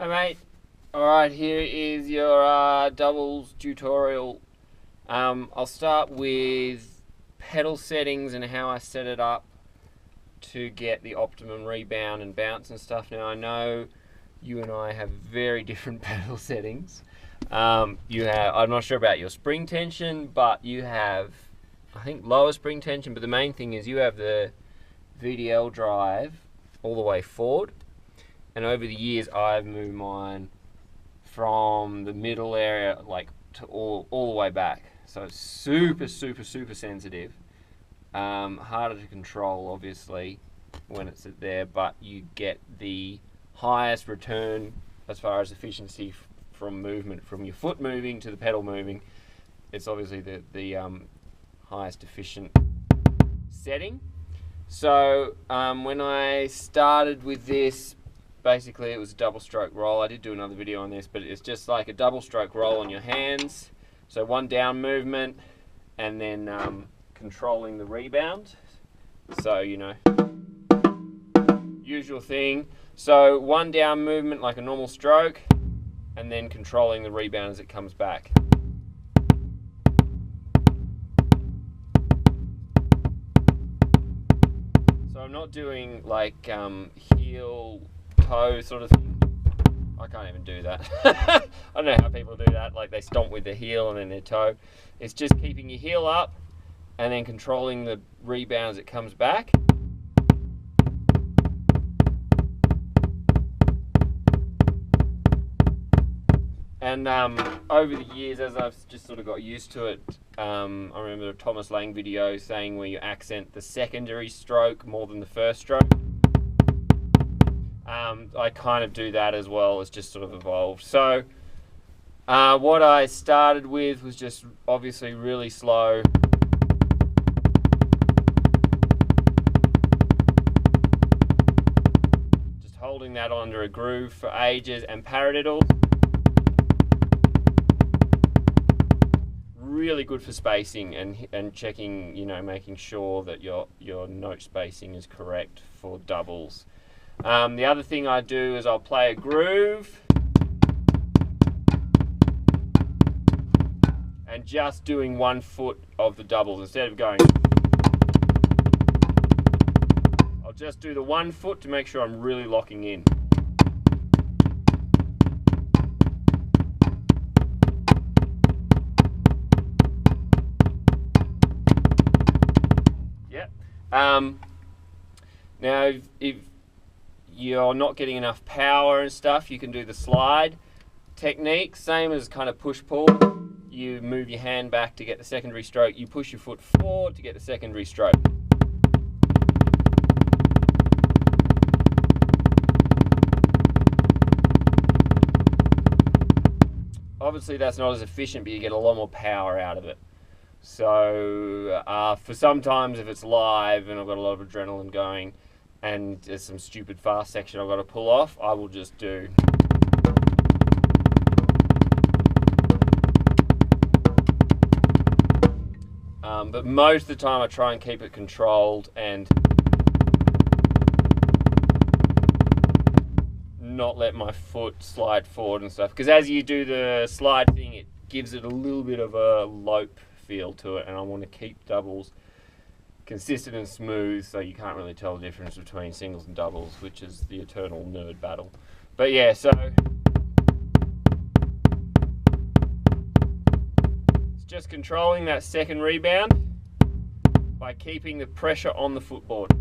Hi mate. Alright, here is your doubles tutorial. I'll start with pedal settings and how I set it up to get the optimum rebound and bounce and stuff. Now I know you and I have very different pedal settings. I'm not sure about your spring tension, but you have, I think, lower spring tension, but the main thing is you have the VDL drive all the way forward. And over the years, I've moved mine from the middle area, like, to all the way back. So it's super sensitive. Harder to control, obviously, when it's there, but you get the highest return as far as efficiency from movement, from your foot moving to the pedal moving. It's obviously the highest efficient setting. So when I started with this, basically it was a double stroke roll. I did do another video on this, but it's just like a double stroke roll on your hands. So one down movement and then controlling the rebound. So, you know, usual thing. So one down movement like a normal stroke and then controlling the rebound as it comes back. So I'm not doing like heel toe sort of thing. I can't even do that. I don't know how people do that, like they stomp with their heel and then their toe. It's just keeping your heel up and then controlling the rebound as it comes back. And over the years, as I've just sort of got used to it, I remember a Thomas Lang video saying where you accent the secondary stroke more than the first stroke. I kind of do that as well. It's just sort of evolved. So what I started with was just obviously really slow. Just holding that under a groove for ages and paradiddle. Really good for spacing and checking, you know, making sure that your note spacing is correct for doubles. The other thing I do is I'll play a groove and just doing 1 foot of the doubles instead of going. I'll just do the 1 foot to make sure I'm really locking in. Yep. Now if you're not getting enough power and stuff, you can do the slide technique, same as kind of push-pull. You move your hand back to get the secondary stroke, you push your foot forward to get the secondary stroke. Obviously that's not as efficient, but you get a lot more power out of it. So for sometimes if it's live and I've got a lot of adrenaline going, and there's some stupid fast section I've got to pull off, I will just do. But most of the time I try and keep it controlled and not let my foot slide forward and stuff. Because as you do the slide thing, it gives it a little bit of a lope feel to it, and I want to keep doubles consistent and smooth, so you can't really tell the difference between singles and doubles, which is the eternal nerd battle. But yeah, so it's just controlling that second rebound by keeping the pressure on the footboard.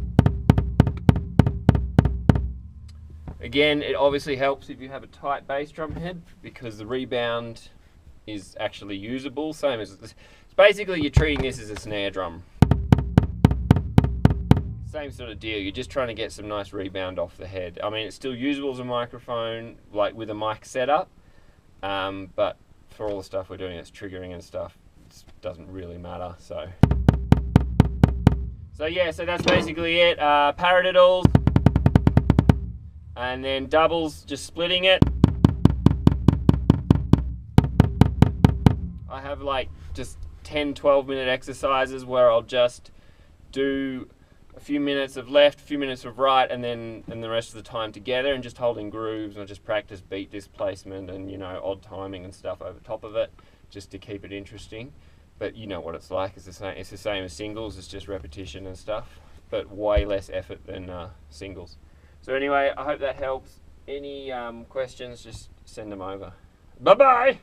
Again, it obviously helps if you have a tight bass drum head, because the rebound is actually usable. Same as this. Basically you're treating this as a snare drum. Same sort of deal, you're just trying to get some nice rebound off the head. I mean, it's still usable as a microphone, like with a mic setup, but for all the stuff we're doing, it's triggering and stuff, it doesn't really matter, so yeah, so that's basically it. Paradiddles, and then doubles, just splitting it. I have like just 10-12 minute exercises where I'll just do a few minutes of left, a few minutes of right, and the rest of the time together, and just holding grooves, and just practice beat displacement and, you know, odd timing and stuff over top of it, just to keep it interesting. But you know what it's like. It's the same as singles. It's just repetition and stuff, but way less effort than singles. So anyway, I hope that helps. Any questions, just send them over. Bye bye.